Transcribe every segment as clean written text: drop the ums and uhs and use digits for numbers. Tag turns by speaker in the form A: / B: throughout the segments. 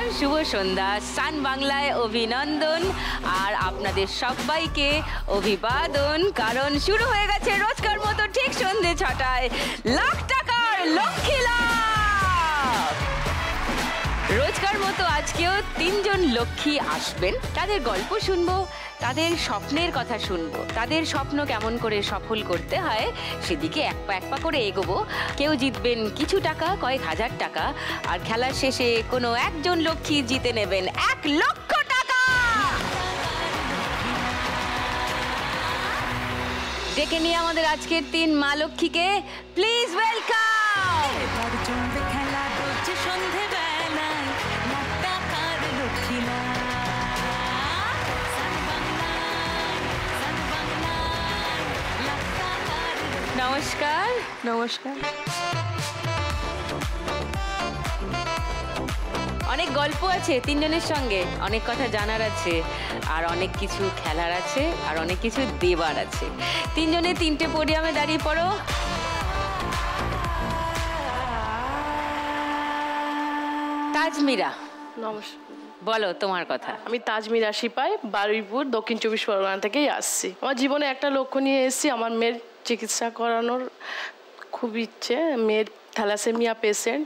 A: নমস্কার, শুভ সন্ধ্যা। সান বাংলায় অভিনন্দন আর আপনাদের সবাইকে অভিবাদন, কারণ শুরু হয়ে গেছে রোজকার মতো ঠিক সন্ধ্যে 6টায় লাখ টাকার লক্ষ্মী লাভ। রোজকার মতো আজকেও 3 জন লক্ষ্মী আসবেন, তাদের গল্প শুনবো, তাদের স্বপ্নের কথা শুনবো, তাদের স্বপ্ন কেমন করে সফল করতে হয় সেদিকে এক পা করে এগোবো। কেউ জিতবেন কিছু টাকা, কয়েক হাজার টাকা, আর খেলার শেষে কোনো একজন লক্ষ্মী জিতে নেবেন 1 লক্ষ টাকা। ডেকে নিয়ে আমাদের আজকের 3 মা লক্ষ্মীকে প্লিজ ওয়েলকাম। নমস্কার।
B: নমস্কার।
A: অনেক গল্প আছে 3 জনের সঙ্গে, অনেক কথা জানার আছে, আর অনেক কিছু খেলার আছে, আর অনেক কিছু দেবার আছে। 3 জনে 3টে পোডিয়ামে দাঁড়িয়ে পড়ো। তাজমিরা,
B: নমস্কার।
A: বলো তোমার কথা।
B: আমি তাজমিরা সিপাই, বারুইপুর, দক্ষিণ 24 পরগনা থেকেই আসছি। আমার জীবনে একটা লক্ষ্য নিয়ে এসেছি, আমার মেয়ের চিকিৎসা করানোর খুব ইচ্ছে। মেয়ের থ্যালাসেমিয়া পেশেন্ট।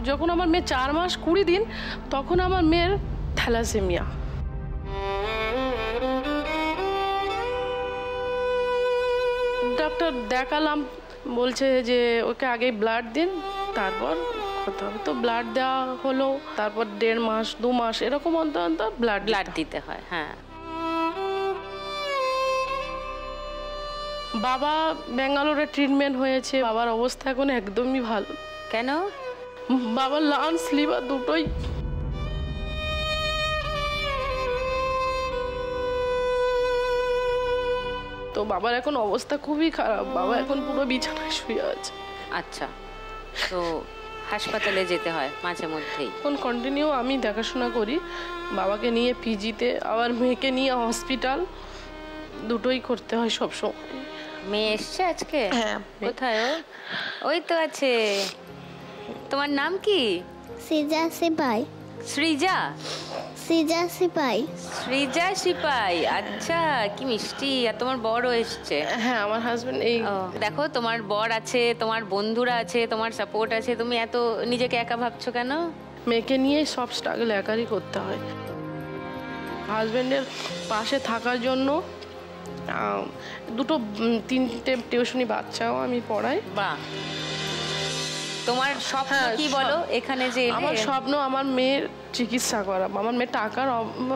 B: যখন আমার মেয়ে 4 মাস 20 দিন, তখন আমার মেয়ের থ্যালাসেমিয়া। ডাক্তার দেখালাম, বলছে যে ওকে আগে ব্লাড দিন, তারপর কথা হবে। তো ব্লাড দেওয়া হলো, তারপর 1.5 মাস 2 মাস এরকম অন্তর অন্তর ব্লাড
A: দিতে হয়। হ্যাঁ।
B: বাবা ব্যাঙ্গালোরে ট্রিটমেন্ট হয়েছে, বাবার অবস্থা এখন একদমই ভালো।
A: কেন?
B: বাবার লাংস লিভার দুটোই তো বাবার এখন অবস্থা খুবই খারাপ। বাবা এখন পুরো বিছানায় শুয়ে আছে।
A: আচ্ছা, তো হাসপাতালে যেতে হয় মাঝে মধ্যেই?
B: এখন কন্টিনিউ আমি দেখাশোনা করি, বাবাকে নিয়ে পিজিতে, আবার মেয়েকে নিয়ে হসপিটাল, দুটোই করতে হয় সবসময়।
A: মেয়ে এসছে আজকে?
B: হ্যাঁ।
A: কোথায় ও? ওই তো আছে। তোমার নাম কি?
C: সৃজা সিপাই।
A: সৃজা?
C: সৃজা সিপাই।
A: সৃজা সিপাই, আচ্ছা, কি মিষ্টি। আর তোমার বড় এসছে?
B: হ্যাঁ, আমার হাজবেন্ড। এই
A: দেখো, তোমার বর আছে, তোমার বন্ধুরা আছে, তোমার সাপোর্ট আছে, তুমি এত নিজেকে একা ভাবছো কেন?
B: মেয়েকে নিয়ে সব স্ট্রাগল একারই করতে হয়। হাজবেন্ডের পাশে থাকার জন্য 2-3টে টিউশনি বাচ্চাও আমি পড়াই।
A: বাহ, তোমার স্বপ্ন কি বলো এখানে যে?
B: আমার স্বপ্ন আমার মেয়ের চিকিৎসা করা। আমার মেয়ের টাকার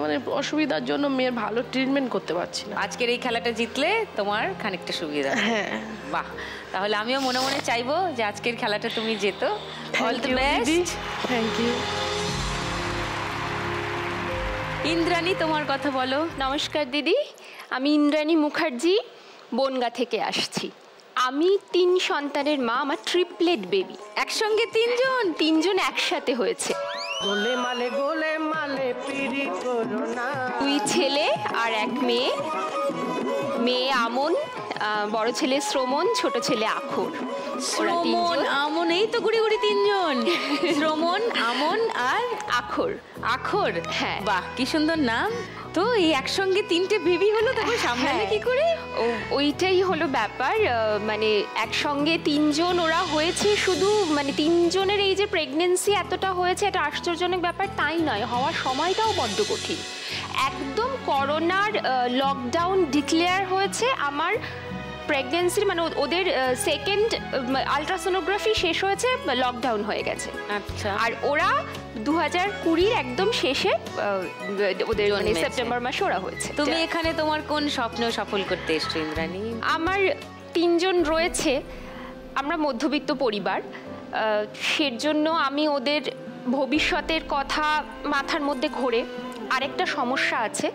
B: মানে অসুবিধার জন্য মেয়ের ভালো ট্রিটমেন্ট করতে পারছি না।
A: আজকের এই খেলাটা জিতলে তোমার খানিকটা সুবিধা।
B: হ্যাঁ।
A: বাহ, তাহলে আমিও মনে মনে চাইবো যে আজকের খেলাটা তুমি জেতো। All the best.
B: Thank you.
A: Indrani, তোমার কথা বলো।
D: নমস্কার দিদি, আমি ইন্দ্রাণী মুখার্জি, বনগা থেকে আসছি। আমি 3 সন্তানের মা, আমার ট্রিপলেট বেবি।
A: একসঙ্গে 3 জন?
D: 3 জন একসাথে হয়েছে।
E: গোলে মালে পিরি করো না।
D: 2 ছেলে আর 1 মেয়ে। মেয়ে আমন, বড় ছেলে শ্রমণ, ছোট ছেলে আখর।
A: শ্রমণ আমন, এই তো গুড়ি গুড়ি 3 জন। শ্রমণ, আমন আর
D: আখর।
A: আখর,
D: হ্যাঁ।
A: বাহ, কি সুন্দর নাম। তো এই একসঙ্গে 3টে বেবি হলো, তখন সামলালে কি করে?
D: ওইটাই হলো ব্যাপার। মানে একসঙ্গে 3 জন ওরা হয়েছে, শুধু মানে 3 জনের এই যে প্রেগনেন্সি এতটা হয়েছে, এটা আশ্চর্যজনক ব্যাপার তাই নয়, হওয়ার সময়টাও বড্ড কঠিন। একদম করোনার লকডাউন ডিক্লেয়ার হয়েছে আমার প্রেগনেন্সির, মানে ওদের সেকেন্ড আলট্রাসোনোগ্রাফি শেষ হয়েছে, লকডাউন হয়ে গেছে।
A: আচ্ছা।
D: আর ওরা 2020 একদম শেষে ওদের মানে সেপ্টেম্বর মাসে ওরা হয়েছে।
A: তুমি এখানে তোমার কোন স্বপ্ন সফল করতে এসছো ইন্দ্রাণী?
D: আমার 3 জন রয়েছে, আমরা মধ্যবিত্ত পরিবার, সেজন্য আমি ওদের ভবিষ্যতের কথা মাথার মধ্যে ঘোরে। আরেকটা সমস্যা আছে,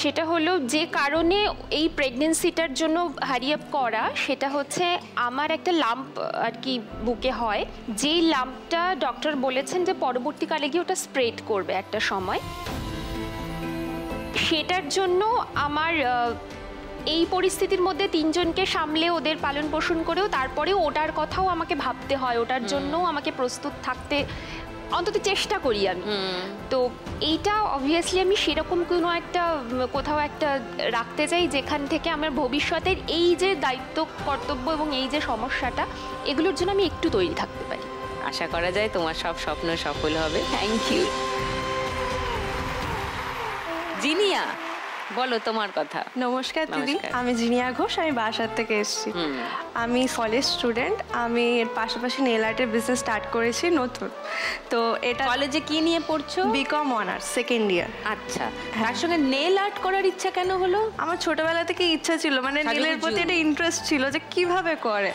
D: সেটা হলো যে কারণে এই প্রেগনেন্সিটার জন্য হারিয়ে করা, সেটা হচ্ছে আমার একটা লাম্প আর কি বুকে হয়, যেই লাম্পটা ডক্টর বলেছেন যে পরবর্তীকালে গিয়ে ওটা স্প্রেড করবে একটা সময়। সেটার জন্য আমার এই পরিস্থিতির মধ্যে 3 জনকে সামলে ওদের পালন পোষণ করেও তারপরে ওটার কথাও আমাকে ভাবতে হয়, ওটার জন্য আমাকে প্রস্তুত থাকতে অন্তত চেষ্টা করি আমি। তো এইটা অবভিয়াসলি আমি সেরকম কোনো একটা কোথাও একটা রাখতে চাই যেখান থেকে আমার ভবিষ্যতের এই যে দায়িত্ব কর্তব্য এবং এই যে সমস্যাটা, এগুলোর জন্য আমি একটু তৈরি থাকতে পারি।
A: আশা করা যায় তোমার সব স্বপ্ন সফল হবে। Thank you. জিনিয়া, বলো তোমার কথা।
F: নমস্কার দিদি,
A: নমস্কার।
F: আমি জিনিয়া ঘোষ, আমি বারাসাত থেকে এসেছি। আমি কলেজ স্টুডেন্ট, আমি এর পাশাপাশি নেল আর্টের বিজনেস স্টার্ট করেছি নতুন। তো এটা
A: কলেজে কি নিয়ে পড়ছো?
F: BCom honours, second year.
A: আচ্ছা, তার সঙ্গে নেল আর্ট করার ইচ্ছা কেন হলো?
F: আমার ছোটবেলা থেকে ইচ্ছা ছিল, মানে
A: সাজুগুজু।
F: নেলের প্রতি একটা ইন্টারেস্ট ছিল যে কিভাবে করে।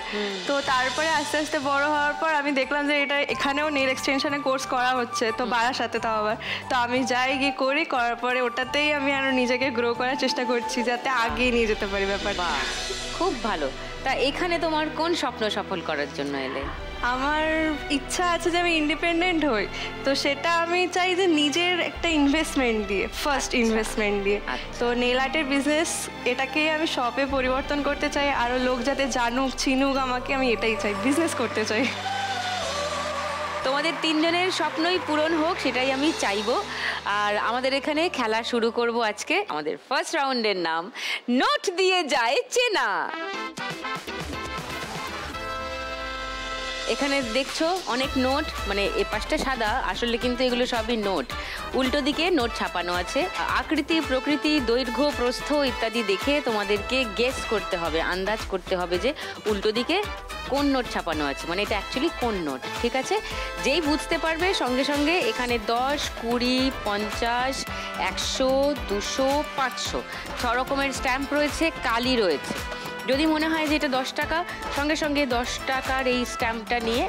F: তো তারপরে আস্তে আস্তে বড় হওয়ার পর আমি দেখলাম যে এটা এখানেও নেল এক্সটেনশনের কোর্স করা হচ্ছে, তো বারাসাতে তাও আবার। তো আমি যাই গিয়ে করার পরে ওটাতেই আমি আরো নিজেকে গ্রো করার চেষ্টা করছি যাতে আগিয়ে নিয়ে যেতে পারি ব্যাপারটা।
A: বাহ, খুব ভালো। তা এখানে তোমার কোন স্বপ্ন সফল করার জন্য এলে?
F: আমার ইচ্ছা আছে যে আমি ইন্ডিপেন্ডেন্ট হই, তো সেটা আমি চাই যে নিজের একটা ইনভেস্টমেন্ট দিয়ে, ফার্স্ট ইনভেস্টমেন্ট দিয়ে। তো নেল আর্টের বিজনেস এটাকে আমি শপে পরিবর্তন করতে চাই, আরও লোক যাতে জানুক চিনুক আমাকে, আমি এটাই চাই, বিজনেস করতে চাই।
A: তোমাদের তিনজনের স্বপ্নই পূরণ হোক, সেটাই আমি চাইবো। আর আমাদের এখানে খেলা শুরু করব আজকে। আমাদের ফার্স্ট রাউন্ডের নাম নোট দিয়ে যায় চেনা। এখানে দেখছো অনেক নোট, মানে এ পাশটা সাদা, আসলে কিন্তু এগুলো সবই নোট। উল্টো দিকে নোট ছাপানো আছে। আকৃতি, প্রকৃতি, দৈর্ঘ্য, প্রস্থ ইত্যাদি দেখে তোমাদেরকে গেস করতে হবে, আন্দাজ করতে হবে যে উল্টো দিকে কোন নোট ছাপানো আছে, মানে এটা অ্যাকচুয়ালি কোন নোট। ঠিক আছে? যেই বুঝতে পারবে সঙ্গে সঙ্গে এখানে 10, 20, 50, 100, 200, 500 ছ রকমের স্ট্যাম্প রয়েছে, কালি রয়েছে। যদি মনে হয় যে এটা 10 টাকা, সঙ্গে সঙ্গে 10 টাকার এই স্ট্যাম্পটা নিয়ে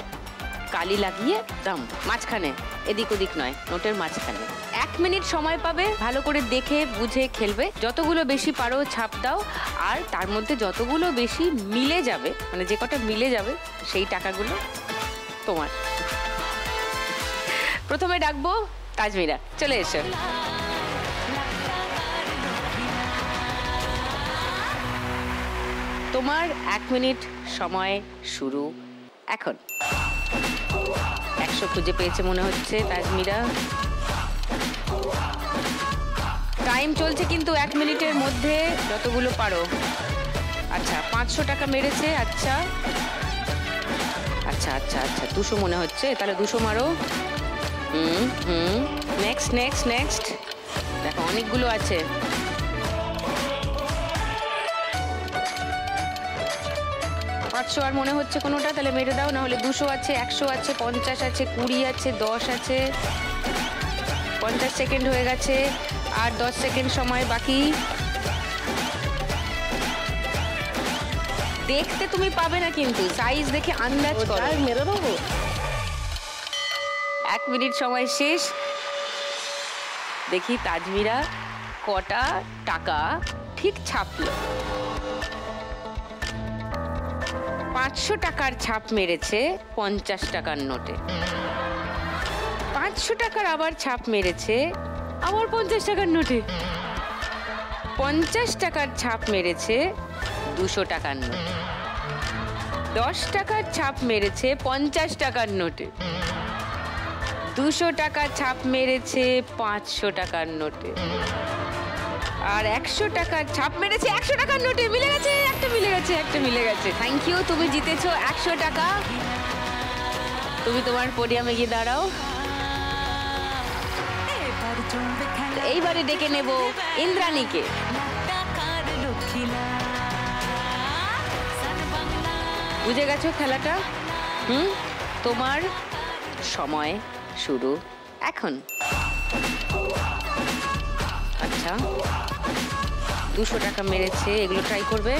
A: কালি লাগিয়ে দাম মাঝখানে, এদিক ওদিক নয়, নোটের মাঝখানে। 1 মিনিট সময় পাবে, ভালো করে দেখে বুঝে খেলবে। যতগুলো বেশি পারো ছাপ দাও, আর তার মধ্যে যতগুলো বেশি মিলে যাবে, মানে যে কটা মিলে যাবে সেই টাকাগুলো তোমার। প্রথমে ডাকবো তাজমিরা, চলে এসো। তোমার 1 মিনিট সময় শুরু এখন। 100 খুঁজে পেয়েছে মনে হচ্ছে তাজমিরা। টাইম চলছে কিন্তু 1 মিনিটের মধ্যে যতগুলো পারো। আচ্ছা, 500 টাকা মেরেছে। আচ্ছা আচ্ছা আচ্ছা আচ্ছা 200 মনে হচ্ছে, তাহলে 200 মারো। নেক্সট নেক্সট নেক্সট, দেখো অনেকগুলো আছে। 500 আর মনে হচ্ছে কোনোটা, তাহলে মেরে দাও, না হলে 200 আছে, 100 আছে, 50 আছে, 20 আছে, 10 আছে। 50 সেকেন্ড হয়ে গেছে, আর 10 সেকেন্ড সময় বাকি। দেখতে তুমি পাবে না, কিন্তু সাইজ দেখে আন্দাজ করো।
B: মেরে দেবো।
A: 1 মিনিট সময় শেষ। দেখি তাজমিরা কটা টাকা ঠিক ছাপলো। 500 টাকার ছাপ মেরেছে 50 টাকার নোটে। 500 টাকার আবার ছাপ মেরেছে আবার 50 টাকার নোটে। 50 টাকার ছাপ মেরেছে 200 টাকার নোটে। 10 টাকার ছাপ মেরেছে 50 টাকার নোটে। 200 টাকার ছাপ মেরেছে 500 টাকার নোটে। আর 100 টাকার ছাপ মেরেছে 100 টাকার নোটে। মিলে গেছে, একটা মিলে গেছে, একটা মিলে গেছে। থ্যাংক ইউ, তুমি জিতেছো 100 টাকা। তুমি তোমার পোডিয়ামে গিয়ে দাঁড়াও। এইবারে ডেকে নেব ইন্দ্রাণীকে। বুঝে গেছো খেলাটা? তোমার সময় শুরু এখন। আচ্ছা, 200 টাকা মেরেছে, এগুলো ট্রাই করবে,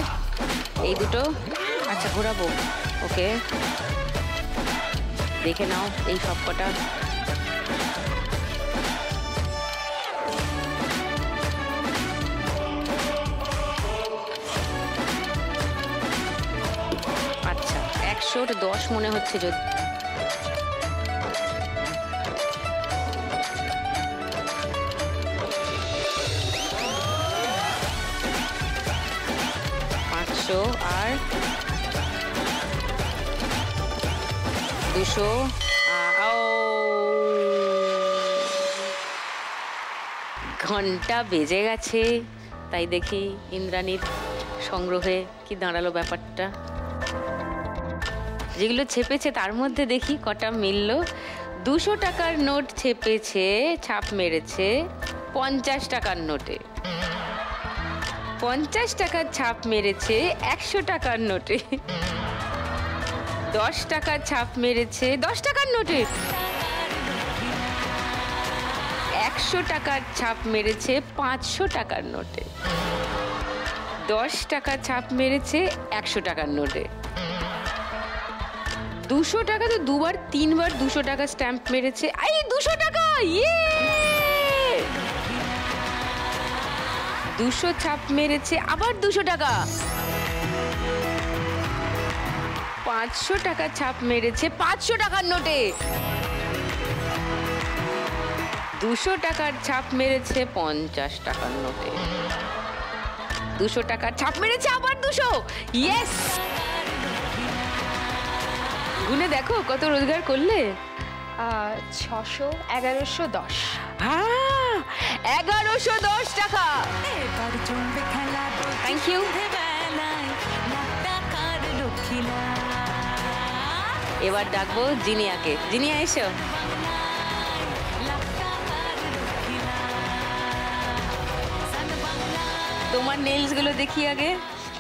A: এই দুটো। আচ্ছা, ঘোরাবো, ওকে, দেখে নাও এই সব কটা। আচ্ছা, 110 মনে হচ্ছে। যদি 500 আর 200। ও ঘন্টা বেজে গেছে, তাই দেখি ইন্দ্রাণীর সংগ্রহে কি দাঁড়ালো ব্যাপারটা। যেগুলো ছেপেছে তার মধ্যে দেখি কটা মিলল। 200 টাকার নোট ছেপেছে, ছাপ মেরেছে 50 টাকার নোটে। 50 টাকার ছাপ মেরেছে 100 টাকার নোটে। 10 টাকার ছাপ মেরেছে 10 টাকার নোটে। 100 টাকার ছাপ মেরেছে 500 টাকার নোটে। 10 টাকার ছাপ মেরেছে 100 টাকার নোটে। 200 টাকা তো দুবার তিনবার 200 টাকা স্ট্যাম্প মেরেছে। এই 200 টাকা, ইয়ে! 200 ছাপ মেরেছে আবার 200 টাকা। 500 টাকা ছাপ মেরেছে 500 টাকার নোটে। 200 টাকার ছাপ মেরেছে 50 টাকার নোটে। 200 টাকার ছাপ মেরেছে আবার 200। ইয়েস! গুনে দেখো কত রোজগার করলে।
D: 600, 1110।
A: হ্যাঁ, 1110 টাকা। Thank you. এবার ডাকবো জিনিয়াকে। জিনিয়া এসো। তোমার নেলস গুলো দেখি আগে।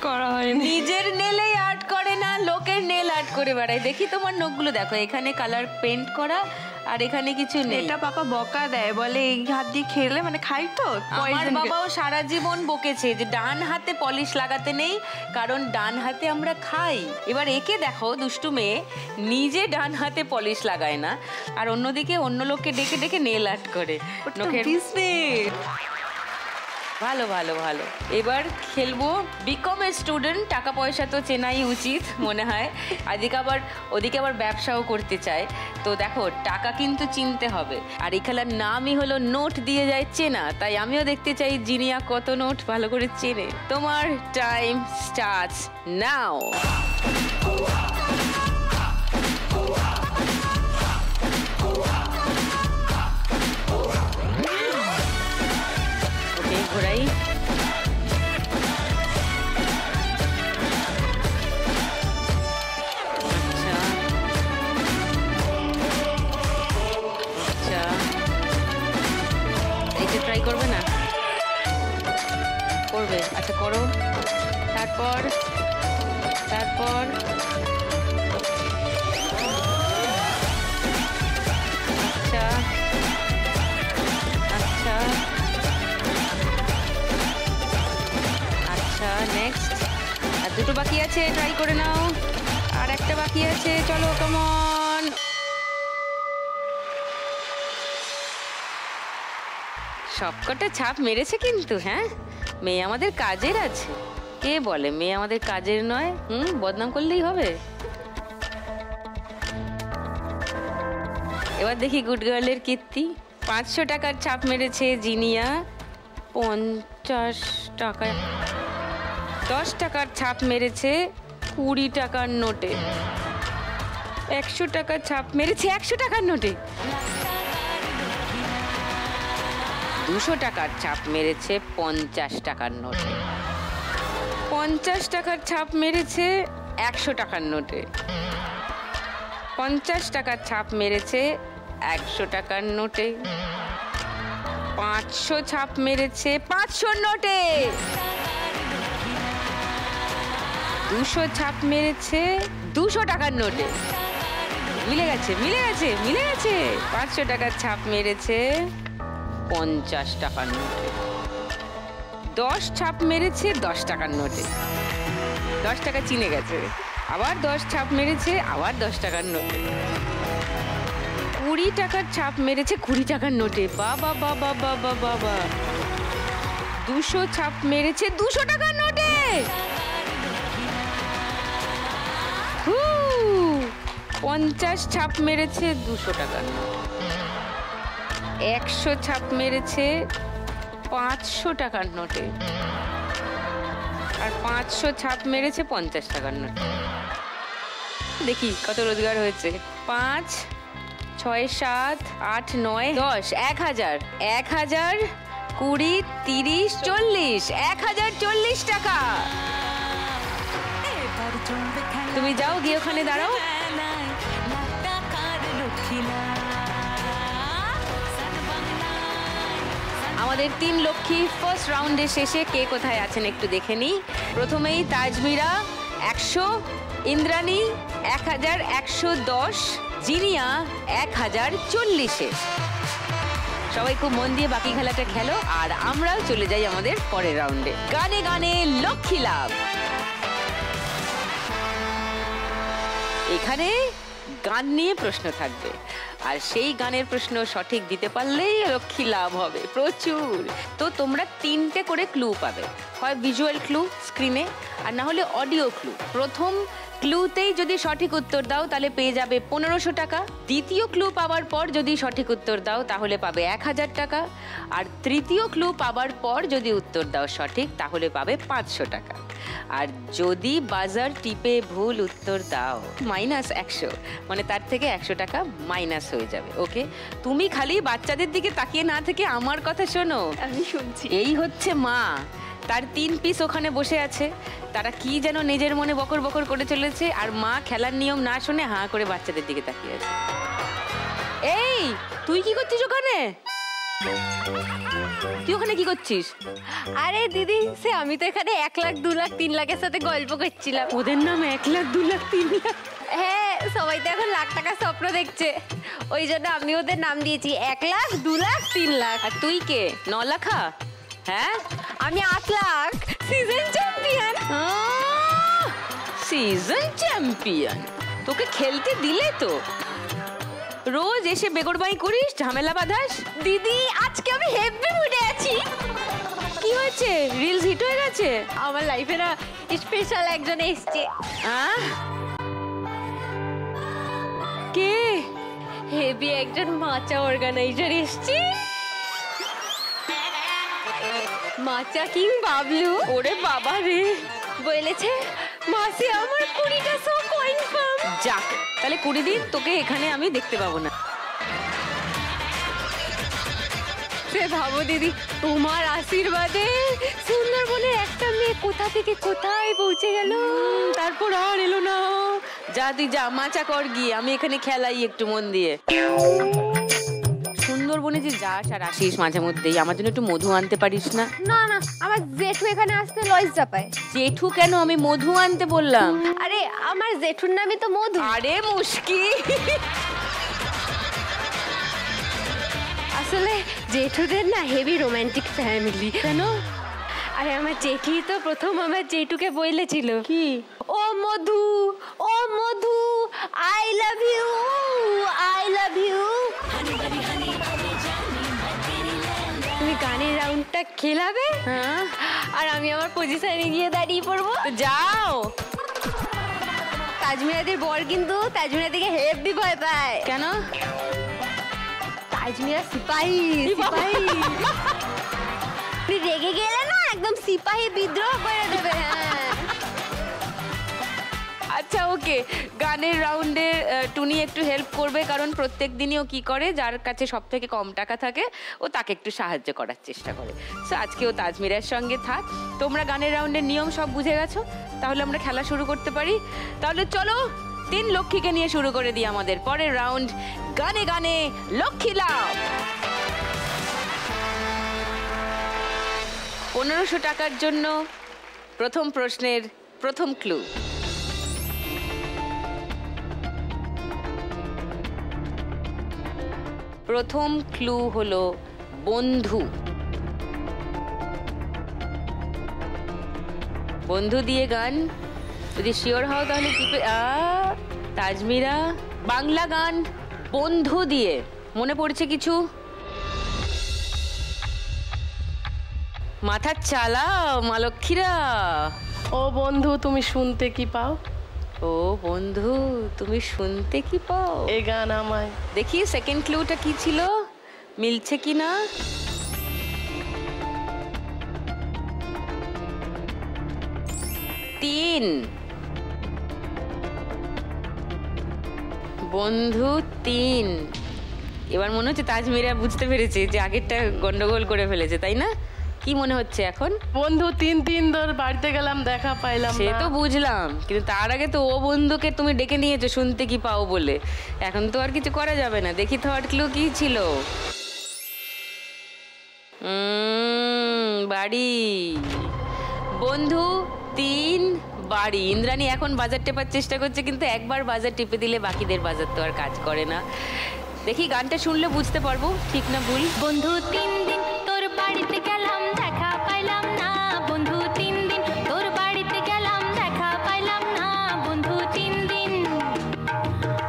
F: করা হয়নি।
A: নিজের নেলেই আর্ট করে না, লোকের নেল আর্ট করে বেড়ায়। দেখি তোমার নখগুলো দেখো, এখানে কালার পেন্ট করা আর এখানে কিছু নেই।
F: এটা পাপা বকা দেয়, বলে এই হাত দিয়ে খেলে, মানে খাই তো
A: আমার বাবাও সারা জীবন বকেছে যে ডান হাতে পলিশ লাগাতে নেই, কারণ ডান হাতে আমরা খাই। এবার একে দেখো, দুষ্টু মেয়ে, নিজে ডান হাতে পলিশ লাগায় না আর অন্যদিকে অন্য লোককে ডেকে ডেকে নেল আর্ট করে নখের। ভালো ভালো ভালো। এবার খেলবো বিকমের স্টুডেন্ট, টাকা পয়সা তো চেনাই উচিত মনে হয়। ওদিকে আবার ব্যবসাও করতে চায়, তো দেখো টাকা কিন্তু চিনতে হবে। আর এই খেলার নামই হলো নোট দিয়ে যায় চেনা, তাই আমিও দেখতে চাই জিনিয়া কত নোট ভালো করে চেনে। তোমার টাইম স্টার্টস নাও। ঘোরাই। আচ্ছা, এইটা ট্রাই করবে না? করবে? আচ্ছা করো। তারপর আচ্ছা নেক্সট। আর দুটো বাকি আছে, ট্রাই করে নাও। আর একটা বাকি আছে, চলো কামন। সবকটা ছাপ মেরেছে কিন্তু। হ্যাঁ, মেয়ে আমাদের কাজের আছে। কে বলে মেয়ে আমাদের কাজের নয়? বদনাম করলেই হবে। এবার দেখি গুড গার্লের কীর্তি। 500 টাকার ছাপ মেরেছে জিনিয়া 50 টাকা। 10 টাকার ছাপ মেরেছে 20 টাকার নোটে। 100 টাকার ছাপ মেরেছে 100 টাকার নোটে। 200 টাকার ছাপ মেরেছে 50 টাকার নোটে। 50 টাকার ছাপ মেরেছে 100 টাকার নোটে। 50 টাকার ছাপ মেরেছে 100 টাকার নোটে। 500 ছাপ মেরেছে 500 নোটে। 200 ছাপ মেরেছে 200 টাকার নোটে। মিলে গেছে 500 টাকার ছাপ মেরেছে 50 টাকার নোটে। 10 ছাপ মেরেছে 10 টাকার নোটে। 10 টাকা চিনে গেছে। আবার 10 ছাপ মেরেছে আবার 10 টাকার নোটে। 20 টাকার ছাপ মেরেছে 20 টাকার নোটে। বাবা বাবা বাবা বাবা। 200 ছাপ মেরেছে 200 টাকার নোটে। 50 ছাপ মেরেছে 200 টাকার নোটে। 100 ছাপ মেরেছে 500 টাকার নোটে। আর 500 ছাপ মেরেছে 50 টাকার নোটে। দেখি কত রোজগার হয়েছে। 5, 6, 7, 8, 9, 10, 1000। 1000 20, 30, 40, 1040 টাকা। তুমি যাও গিয়ে ওখানে দাঁড়াও। আমাদের 3 লক্ষ্মী ফার্স্ট রাউন্ডের শেষে কে কোথায় আছেন একটু দেখে নিই। প্রথমেই তাজমিরা 100, ইন্দ্রাণী 1110, জিনিয়া 1040-এ। সবাই খুব মন দিয়ে বাকি খেলাটা খেলো, আর আমরাও চলে যাই আমাদের পরের রাউন্ডে। গানে গানে লক্ষ্মী লাভ। এখানে গান নিয়ে প্রশ্ন থাকবে, আর সেই গানের প্রশ্ন সঠিক দিতে পারলেই লক্ষ্মী লাভ হবে প্রচুর। তো তোমরা 3টে করে ক্লু পাবে, হয় ভিজুয়াল ক্লু স্ক্রিনে, আর না হলে অডিও ক্লু। প্রথম ক্লুতেই যদি সঠিক উত্তর দাও তাহলে পেয়ে যাবে 1500 টাকা। দ্বিতীয় ক্লু পাওয়ার পর যদি সঠিক উত্তর দাও তাহলে পাবে 1000 টাকা। আর তৃতীয় ক্লু পাওয়ার পর যদি উত্তর দাও সঠিক তাহলে পাবে 500 টাকা। আর যদি বাজার টিপে ভুল উত্তর দাও -100, মানে তার থেকে 100 টাকা মাইনাস হয়ে যাবে। ওকে, তুমি খালি বাচ্চাদের দিকে তাকিয়ে না থেকে আমার কথা শোনো।
D: আমি শুনছি।
A: এই হচ্ছে মা, তার 3 পিস ওখানে বসে আছে, তারা কি যেন নিজের মনে বকর বকর করে চলেছে, আর মা খেলার নিয়ম না শুনে হাঁ করে বাচ্চাদের দিকে তাকিয়ে আছে। এই তুই কি করছিস ওখানে? তুই ওখানে কি করছিস?
D: আরে দিদি, সে আমি তো এখানে 1 লাখ 2 লাখ 3 লাখের সাথে গল্প করছিলাম।
A: ওদের নাম 1 লাখ 2 লাখ 3 লাখ।
D: হ্যাঁ, সবাই তো এখন লাখ টাকার স্বপ্ন দেখছে, ওই জন্য আমি ওদের নাম দিয়েছি 1 লাখ 2 লাখ 3 লাখ।
A: আর তুই কে? 9 লাখা? হ্যাঁ,
D: আমি 8 lakh, season champion.
A: Season champion? তোকে খেলতে দিলে তো? রোজ এসে বেগরবাই করিস, ঝামেলা বাঁধাস।
D: দিদি, আজকে আমি হেভি মুডে আছি।
A: কি হয়েছে? রিলস হিট হয়ে গেছে?
D: আমার লাইফে না স্পেশাল একজন এসছে।
A: কে?
D: হেভি একজন মাচা অর্গানাইজার এসছে, মাচা কিং বাবলু।
A: ওরে বাবা রে,
D: বলেছে মাসি আমার 20টা শো কনফার্ম।
A: যাক, তাহলে 20 দিন তোকে এখানে আমি দেখতে পাবো না।
D: সে ভাবো দিদি, তোমার আশীর্বাদে সুন্দরবনের একটা মেয়ে কোথা থেকে কোথায় পৌঁছে গেল,
A: তারপর আর এলো না। যা তুই যা, মাচা কর গিয়ে, আমি এখানে খেলাই একটু মন দিয়ে। সুন্দরবনে যে যাস আর আসিস মাঝে মধ্যেই, আমার জন্য একটু মধু আনতে পারিস না?
D: না না, আমার জেঠু এখানে আসতে লজ্জা পায়।
A: জেঠু কেন? আমি মধু আনতে বললাম।
D: আরে আমার জেঠুর নামই তো মধু।
A: আরে মুশকি,
D: আসলে জেঠুদের না হেভি রোমান্টিক ফ্যামিলি।
A: কেন?
D: আরে আমার জেঠি তো প্রথম আমার জেঠুকে বলেছিল
A: কি?
D: ও মধু, ও Madhu, I love you, I love you. তুমি গানের রাউন্ডটা খেলাবে,
A: হ্যাঁ,
D: আর আমি আমার পজিশনে গিয়ে দাঁড়িয়ে পড়বো।
A: তো যাও।
D: তাজমিরাদের বর কিন্তু তাজমিরা দিকে হেভি ভয় পায়।
A: কেন?
D: তাজমিরা সিপাহী, সিপাহী। তুমি রেগে গেলে না একদম সিপাহী বিদ্রোহ করে দেবে। হ্যাঁ,
A: আচ্ছা ওকে, গানের রাউন্ডে টুনি একটু হেল্প করবে, কারণ প্রত্যেক দিনই ও কি করে, যার কাছে সব থেকে কম টাকা থাকে ও তাকে একটু সাহায্য করার চেষ্টা করে। সো আজকে ও তাজমিরার সঙ্গে থাক। তোমরা গানের রাউন্ডের নিয়ম সব বুঝে গেছো, তাহলে আমরা খেলা শুরু করতে পারি। তাহলে চলো 3 লক্ষ্মীকে নিয়ে শুরু করে দিই আমাদের পরের রাউন্ড, গানে গানে লক্ষ্মী লাভ। 1500 টাকার জন্য প্রথম প্রশ্নের প্রথম ক্লু। প্রথম ক্লু হলো বন্ধু। বন্ধু দিয়ে গান, যদি শিওর হও তাহলে কি তাজমিরা, বাংলা গান বন্ধু দিয়ে মনে পড়ছে কিছু? মাথা চালাও মা লক্ষ্মীরা।
B: ও বন্ধু তুমি শুনতে কি পাও,
A: ও বন্ধু তুমি শুনতে কি পাও,
B: এই গান আমায়।
A: দেখি সেকেন্ড ক্লুটা কি ছিল, মিলছে কি না। তিন, বন্ধু 3, এবার মনে হচ্ছে তাজমিরা বুঝতে পেরেছে যে আগেরটা গন্ডগোল করে ফেলেছে, তাই না? কি মনে হচ্ছে এখন?
B: বন্ধু 3 ধর বাড়িতে গেলাম, দেখা পাইলাম
A: সে
B: না।
A: তো বুঝলাম, কিন্তু তার আগে তো ও বন্ধুকে তুমি ডেকে নিয়েছো শুনতে কি পাও বলে। এখন তো আর কিছু করা যাবে না। দেখি থার্ড ক্লু কি ছিল। বাড়ি। বন্ধু 3 বাড়ি। ইন্দ্রাণী এখন বাজার টেপার চেষ্টা করছে, কিন্তু একবার বাজার টিপে দিলে বাকিদের বাজার তো আর কাজ করে না। দেখি গানটা শুনলে বুঝতে পারবো ঠিক না ভুল।
G: বন্ধু 3 দিন তোর বাড়িতে গেলাম, দেখা পাইলাম না। বন্ধু 3 দিন তোর বাড়িতে গেলাম, দেখা পাইলাম না। বন্ধু 3 দিন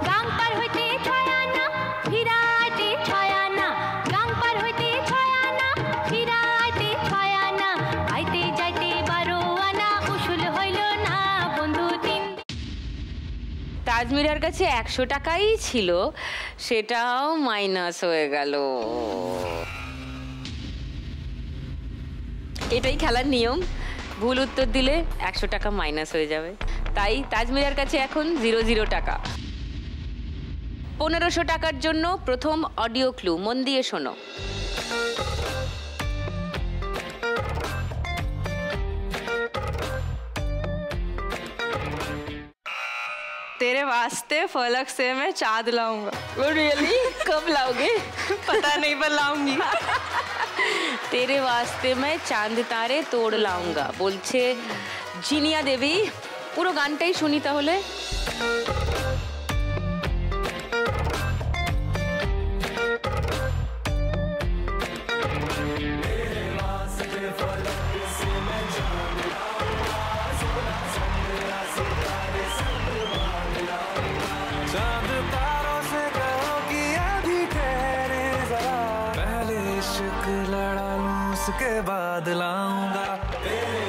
G: গাং পার হইতে 6 আনা, ফিরাইতে 6 আনা। গাং পার হইতে 6 আনা, ফিরাইতে 6 আনা। আইতে যাইতে 12 আনা, উসুল হইল না। বন্ধু 3।
A: তাজমিরার কাছে 100 টাকাই ছিল, সেটাও মাইনাস হয়ে গেল। এটাই খেলার নিয়ম, ভুল উত্তর দিলে 100 টাকা মাইনাস হয়ে যাবে। তাই তাজমিরার কাছে এখন 0 টাকা। 1500 টাকার জন্য প্রথম অডিও ক্লু, মন দিয়ে শোনো।
F: तेरे वास्ते फलक से मैं चाँद लाऊंगा।
A: रियली? कब लाओगे?
F: पता नहीं पर लाऊंगी।
A: तेरे वास्ते मैं चांद तारे तोड़ लाऊंगा বলছে জিনিয়া দেবী। পুরো গানটাই শুনি তাহলে।
H: चांद तारों से कहो कि अभी ठहरे जरा, पहले इश्क लड़ा लूं उसके बाद लाऊंगा तेरे